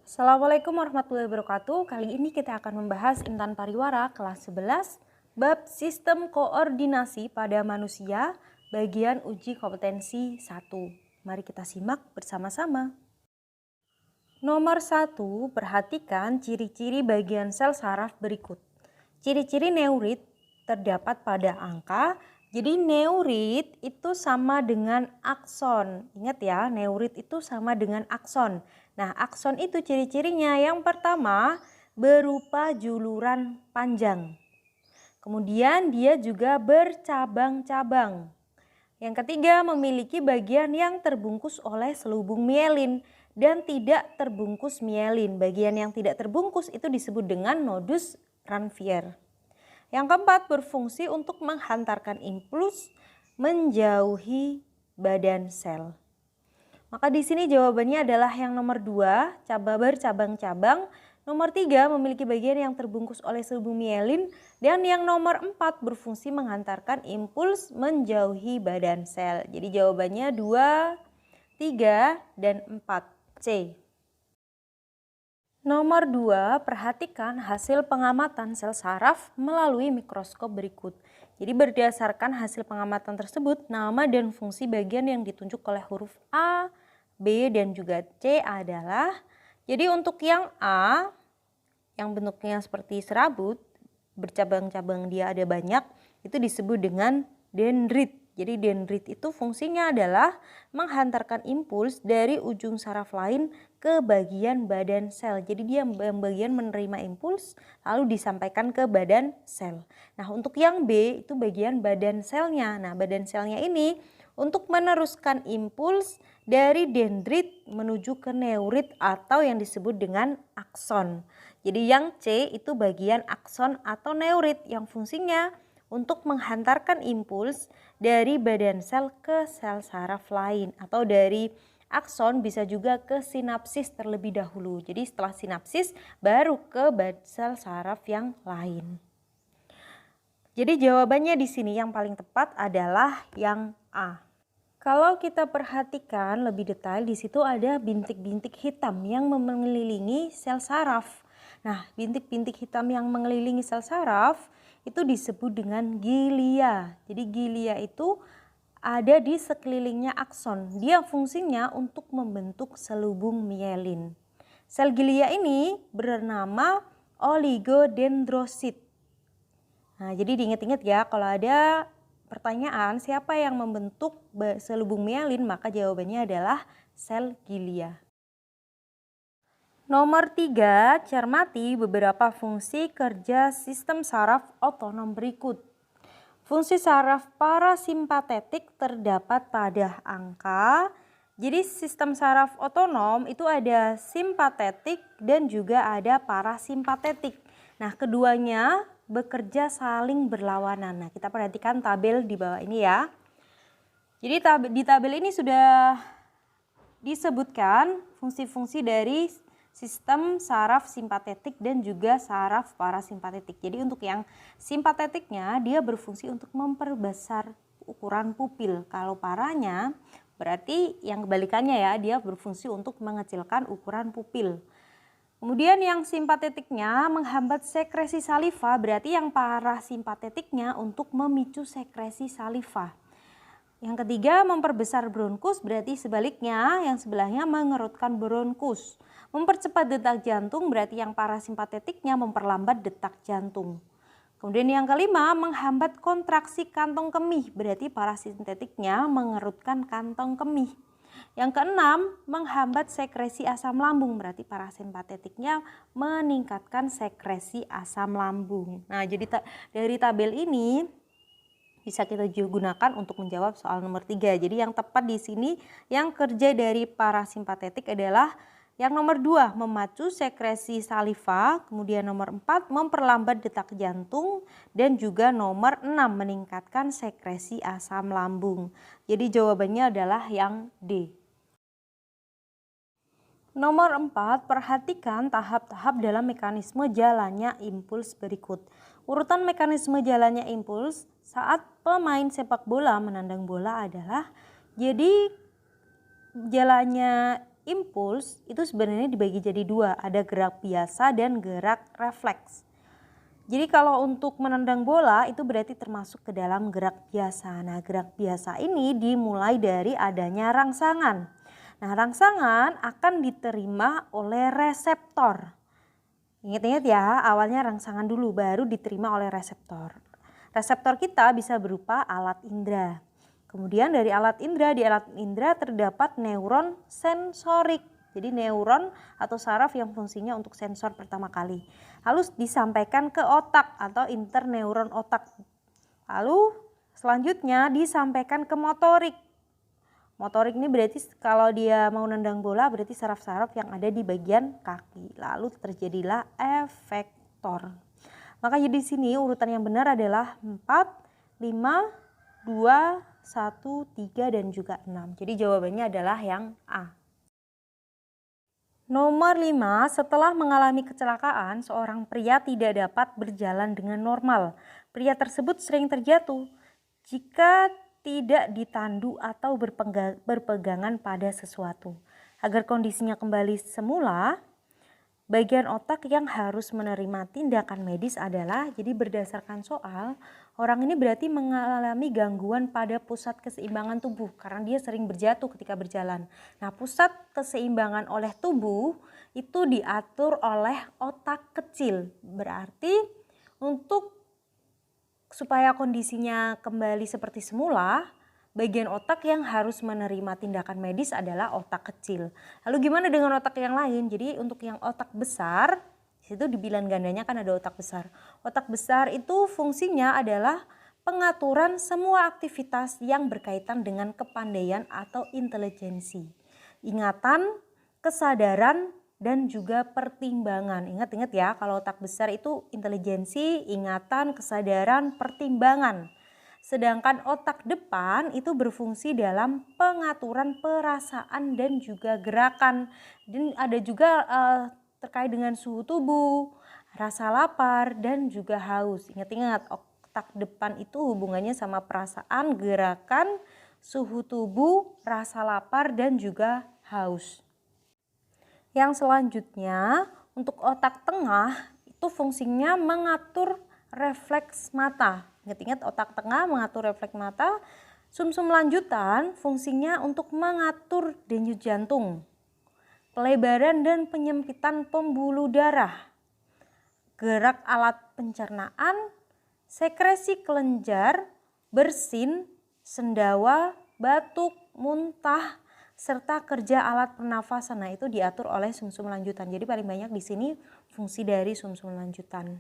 Assalamualaikum warahmatullahi wabarakatuh. Kali ini kita akan membahas Intan Pariwara kelas 11 bab Sistem Koordinasi pada Manusia bagian uji kompetensi 1. Mari kita simak bersama-sama. Nomor 1, perhatikan ciri-ciri bagian sel saraf berikut. Ciri-ciri neurit terdapat pada angka. Jadi neurit itu sama dengan akson. Ingat ya, neurit itu sama dengan akson. Nah, akson itu ciri-cirinya yang pertama berupa juluran panjang. Kemudian dia juga bercabang-cabang. Yang ketiga memiliki bagian yang terbungkus oleh selubung mielin dan tidak terbungkus mielin. Bagian yang tidak terbungkus itu disebut dengan nodus Ranvier. Yang keempat berfungsi untuk menghantarkan impuls menjauhi badan sel. Maka di sini jawabannya adalah yang nomor 2, bercabang-cabang. Nomor 3 memiliki bagian yang terbungkus oleh selubung mielin. Dan yang nomor 4 berfungsi menghantarkan impuls menjauhi badan sel. Jadi jawabannya 2, 3, dan 4. C. Nomor 2, perhatikan hasil pengamatan sel saraf melalui mikroskop berikut. Jadi berdasarkan hasil pengamatan tersebut, nama dan fungsi bagian yang ditunjuk oleh huruf A, B, dan juga C adalah, jadi untuk yang A, yang bentuknya seperti serabut, bercabang-cabang dia ada banyak, itu disebut dengan dendrit. Jadi dendrit itu fungsinya adalah menghantarkan impuls dari ujung saraf lain ke bagian badan sel. Jadi dia bagian menerima impuls lalu disampaikan ke badan sel. Nah, untuk yang B itu bagian badan selnya. Nah, badan selnya ini untuk meneruskan impuls dari dendrit menuju ke neurit atau yang disebut dengan akson. Jadi yang C itu bagian akson atau neurit yang fungsinya untuk menghantarkan impuls dari badan sel ke sel saraf lain, atau dari akson bisa juga ke sinapsis terlebih dahulu. Jadi setelah sinapsis baru ke sel saraf yang lain. Jadi jawabannya di sini yang paling tepat adalah yang A. Kalau kita perhatikan lebih detail, di situ ada bintik-bintik hitam yang mengelilingi sel saraf. Nah, bintik-bintik hitam yang mengelilingi sel saraf itu disebut dengan glia. Jadi glia itu ada di sekelilingnya akson. Dia fungsinya untuk membentuk selubung mielin. Sel glia ini bernama oligodendrosit. Nah, jadi diingat-ingat ya, kalau ada pertanyaan siapa yang membentuk selubung mielin, maka jawabannya adalah sel glia. Nomor 3, cermati beberapa fungsi kerja sistem saraf otonom berikut. Fungsi saraf parasimpatetik terdapat pada angka. Jadi sistem saraf otonom itu ada simpatetik dan juga ada parasimpatetik. Nah, keduanya bekerja saling berlawanan. Nah, kita perhatikan tabel di bawah ini ya. Jadi di tabel ini sudah disebutkan fungsi-fungsi dari sistem saraf simpatetik dan juga saraf parasimpatetik. Jadi untuk yang simpatetiknya dia berfungsi untuk memperbesar ukuran pupil. Kalau paranya berarti yang kebalikannya ya, dia berfungsi untuk mengecilkan ukuran pupil. Kemudian yang simpatetiknya menghambat sekresi saliva, berarti yang parasimpatetiknya untuk memicu sekresi saliva. Yang ketiga memperbesar bronkus, berarti sebaliknya yang sebelahnya mengerutkan bronkus. Mempercepat detak jantung, berarti yang parasimpatetiknya memperlambat detak jantung. Kemudian yang kelima menghambat kontraksi kantong kemih, berarti parasimpatetiknya mengerutkan kantong kemih. Yang keenam menghambat sekresi asam lambung, berarti parasimpatetiknya meningkatkan sekresi asam lambung. Nah, jadi dari tabel ini bisa kita gunakan untuk menjawab soal nomor 3. Jadi yang tepat di sini yang kerja dari parasimpatetik adalah yang nomor 2 memacu sekresi saliva, kemudian nomor 4 memperlambat detak jantung, dan juga nomor 6 meningkatkan sekresi asam lambung. Jadi jawabannya adalah yang D. Nomor 4, perhatikan tahap-tahap dalam mekanisme jalannya impuls berikut. Urutan mekanisme jalannya impuls saat pemain sepak bola menendang bola adalah, jadi jalannya impuls itu sebenarnya dibagi jadi dua, ada gerak biasa dan gerak refleks. Jadi kalau untuk menendang bola itu berarti termasuk ke dalam gerak biasa. Nah, gerak biasa ini dimulai dari adanya rangsangan. Nah, rangsangan akan diterima oleh reseptor. Ingat-ingat ya, awalnya rangsangan dulu baru diterima oleh reseptor. Reseptor kita bisa berupa alat indera. Kemudian dari di alat indera terdapat neuron sensorik. Jadi neuron atau saraf yang fungsinya untuk sensor pertama kali. Lalu disampaikan ke otak atau interneuron otak. Lalu selanjutnya disampaikan ke motorik. Motorik ini berarti kalau dia mau nendang bola berarti saraf-saraf yang ada di bagian kaki. Lalu terjadilah efektor. Makanya di sini urutan yang benar adalah 4, 5, 2, 1, 3 dan juga 6. Jadi jawabannya adalah yang A. Nomor 5, setelah mengalami kecelakaan, seorang pria tidak dapat berjalan dengan normal. Pria tersebut sering terjatuh jika tidak ditandu atau berpegangan pada sesuatu. Agar kondisinya kembali semula, bagian otak yang harus menerima tindakan medis adalah, jadi berdasarkan soal, orang ini berarti mengalami gangguan pada pusat keseimbangan tubuh karena dia sering berjatuh ketika berjalan. Nah, pusat keseimbangan oleh tubuh itu diatur oleh otak kecil. Berarti untuk supaya kondisinya kembali seperti semula, bagian otak yang harus menerima tindakan medis adalah otak kecil. Lalu gimana dengan otak yang lain? Jadi untuk yang otak besar, itu di bilan gandanya kan ada otak besar. Otak besar itu fungsinya adalah pengaturan semua aktivitas yang berkaitan dengan kepandaian atau intelijensi. Ingatan, kesadaran, dan juga pertimbangan. Ingat-ingat ya, kalau otak besar itu intelijensi, ingatan, kesadaran, pertimbangan. Sedangkan otak depan itu berfungsi dalam pengaturan perasaan dan juga gerakan. Dan ada juga terkait dengan suhu tubuh, rasa lapar, dan juga haus. Ingat-ingat, otak depan itu hubungannya sama perasaan, gerakan, suhu tubuh, rasa lapar, dan juga haus. Yang selanjutnya, untuk otak tengah itu fungsinya mengatur refleks mata. Ingat-ingat, otak tengah mengatur refleks mata. Sumsum lanjutan fungsinya untuk mengatur denyut jantung, pelebaran dan penyempitan pembuluh darah, gerak alat pencernaan, sekresi kelenjar, bersin, sendawa, batuk, muntah, serta kerja alat pernafasan. Nah, itu diatur oleh sumsum lanjutan. Jadi paling banyak di sini fungsi dari sumsum lanjutan.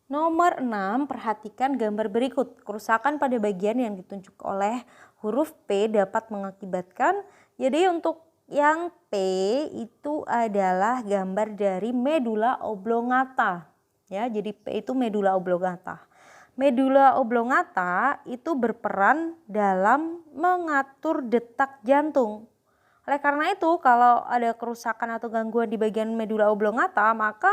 Nomor 6, perhatikan gambar berikut. Kerusakan pada bagian yang ditunjuk oleh huruf P dapat mengakibatkan. Jadi untuk yang P itu adalah gambar dari medula oblongata. Ya, jadi P itu medula oblongata. Medula oblongata itu berperan dalam mengatur detak jantung. Oleh karena itu, kalau ada kerusakan atau gangguan di bagian medula oblongata, maka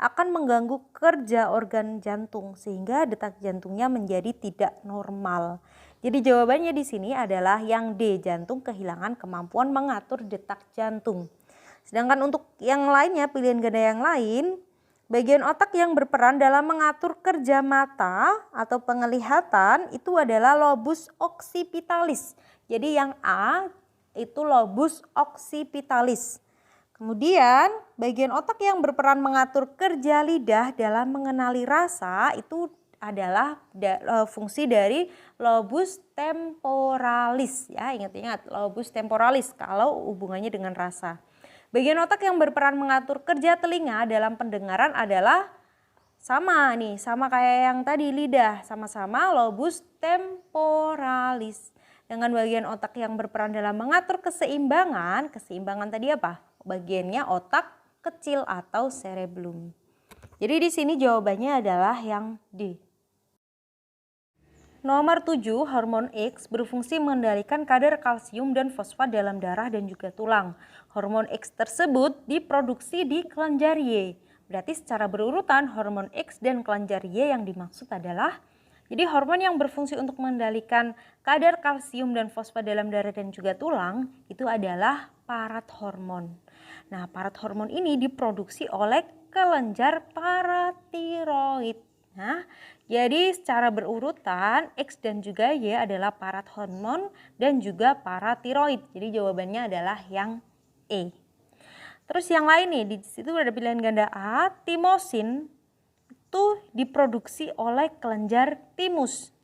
akan mengganggu kerja organ jantung sehingga detak jantungnya menjadi tidak normal. Jadi jawabannya di sini adalah yang D, jantung kehilangan kemampuan mengatur detak jantung. Sedangkan untuk yang lainnya, pilihan ganda yang lain, bagian otak yang berperan dalam mengatur kerja mata atau penglihatan itu adalah lobus occipitalis. Jadi yang A itu lobus occipitalis. Kemudian bagian otak yang berperan mengatur kerja lidah dalam mengenali rasa itu adalah fungsi dari lobus temporalis. Ya, ingat-ingat lobus temporalis kalau hubungannya dengan rasa. Bagian otak yang berperan mengatur kerja telinga dalam pendengaran adalah sama kayak yang tadi lidah, sama-sama lobus temporalis. Dengan bagian otak yang berperan dalam mengatur keseimbangan tadi apa? Bagiannya otak kecil atau cerebellum. Jadi di sini jawabannya adalah yang D. Nomor 7, hormon X berfungsi mengendalikan kadar kalsium dan fosfat dalam darah dan juga tulang. Hormon X tersebut diproduksi di kelenjar Y. Berarti secara berurutan hormon X dan kelenjar Y yang dimaksud adalah Jadi hormon yang berfungsi untuk mengendalikan kadar kalsium dan fosfat dalam darah dan juga tulang itu adalah parathormon. Nah, parathormon ini diproduksi oleh kelenjar paratiroid. Nah, jadi secara berurutan X dan juga Y adalah parathormon dan juga paratiroid. Jadi jawabannya adalah yang E. Terus yang lain nih, di situ ada pilihan ganda A, timosin itu diproduksi oleh kelenjar timus.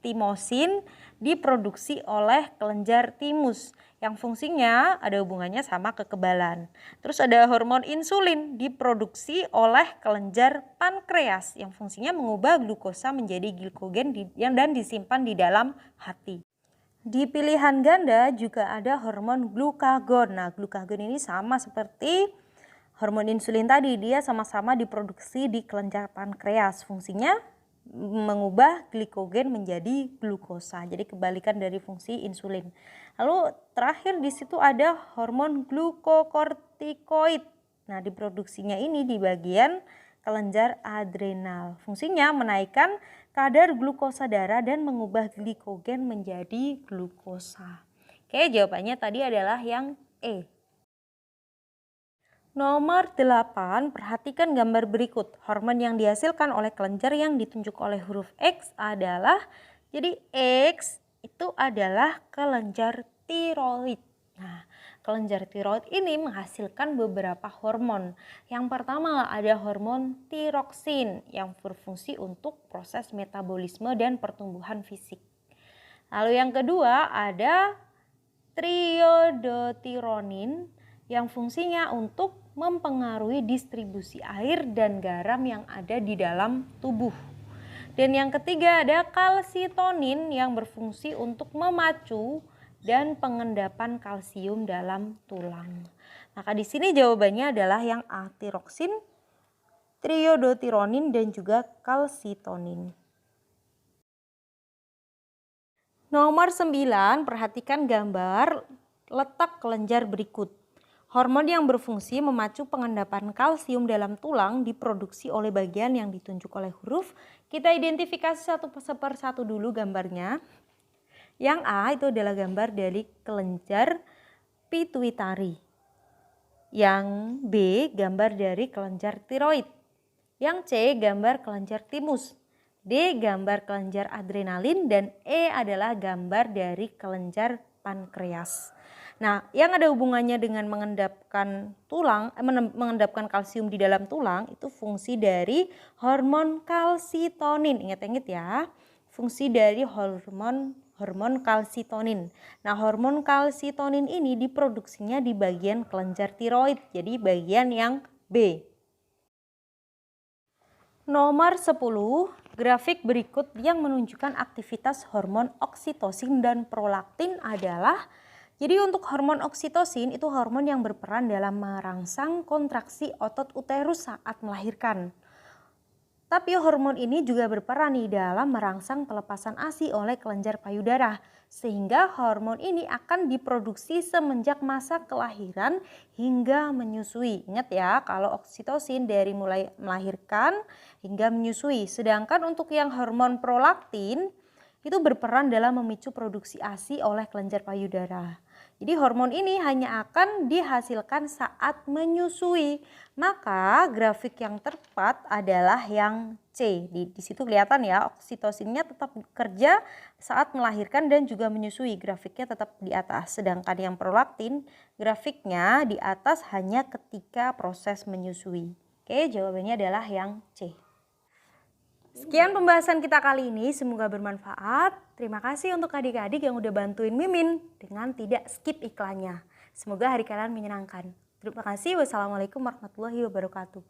Timosin diproduksi oleh kelenjar timus yang fungsinya ada hubungannya sama kekebalan. Terus ada hormon insulin diproduksi oleh kelenjar pankreas yang fungsinya mengubah glukosa menjadi glikogen dan disimpan di dalam hati. Di pilihan ganda juga ada hormon glukagon. Nah, glukagon ini sama seperti hormon insulin tadi, dia sama-sama diproduksi di kelenjar pankreas. Fungsinya mengubah glikogen menjadi glukosa. Jadi kebalikan dari fungsi insulin. Lalu terakhir di situ ada hormon glukokortikoid. Nah, diproduksinya ini di bagian kelenjar adrenal. Fungsinya menaikkan kadar glukosa darah dan mengubah glikogen menjadi glukosa. Oke, jawabannya tadi adalah yang E. Nomor 8, perhatikan gambar berikut. Hormon yang dihasilkan oleh kelenjar yang ditunjuk oleh huruf X adalah, jadi X itu adalah kelenjar tiroid. Nah, kelenjar tiroid ini menghasilkan beberapa hormon. Yang pertama ada hormon tiroksin yang berfungsi untuk proses metabolisme dan pertumbuhan fisik. Lalu yang kedua ada triodotironin yang fungsinya untuk mempengaruhi distribusi air dan garam yang ada di dalam tubuh. Dan yang ketiga ada kalsitonin yang berfungsi untuk memacu dan pengendapan kalsium dalam tulang. Maka di sini jawabannya adalah yang A, tiroksin, triodotironin dan juga kalsitonin. Nomor 9, perhatikan gambar letak kelenjar berikut. Hormon yang berfungsi memacu pengendapan kalsium dalam tulang diproduksi oleh bagian yang ditunjuk oleh huruf. Kita identifikasi satu persatu dulu gambarnya. Yang A itu adalah gambar dari kelenjar pituitari. Yang B gambar dari kelenjar tiroid. Yang C gambar kelenjar timus. D gambar kelenjar adrenalin dan E adalah gambar dari kelenjar pankreas. Nah, yang ada hubungannya dengan mengendapkan mengendapkan kalsium di dalam tulang itu fungsi dari hormon kalsitonin. Ingat-ingat ya, fungsi dari hormon kalsitonin. Nah, hormon kalsitonin ini diproduksinya di bagian kelenjar tiroid, jadi bagian yang B. Nomor 10, grafik berikut yang menunjukkan aktivitas hormon oksitosin dan prolaktin adalah, jadi untuk hormon oksitosin itu hormon yang berperan dalam merangsang kontraksi otot uterus saat melahirkan. Tapi hormon ini juga berperan dalam merangsang pelepasan ASI oleh kelenjar payudara. Sehingga hormon ini akan diproduksi semenjak masa kelahiran hingga menyusui. Ingat ya, kalau oksitosin dari mulai melahirkan hingga menyusui. Sedangkan untuk yang hormon prolaktin itu berperan dalam memicu produksi ASI oleh kelenjar payudara. Jadi hormon ini hanya akan dihasilkan saat menyusui. Maka grafik yang tepat adalah yang C. Di situ kelihatan ya, oksitosinnya tetap bekerja saat melahirkan dan juga menyusui. Grafiknya tetap di atas. Sedangkan yang prolaktin grafiknya di atas hanya ketika proses menyusui. Oke, jawabannya adalah yang C. Sekian pembahasan kita kali ini, semoga bermanfaat. Terima kasih untuk adik-adik yang udah bantuin Mimin dengan tidak skip iklannya. Semoga hari kalian menyenangkan. Terima kasih. Wassalamualaikum warahmatullahi wabarakatuh.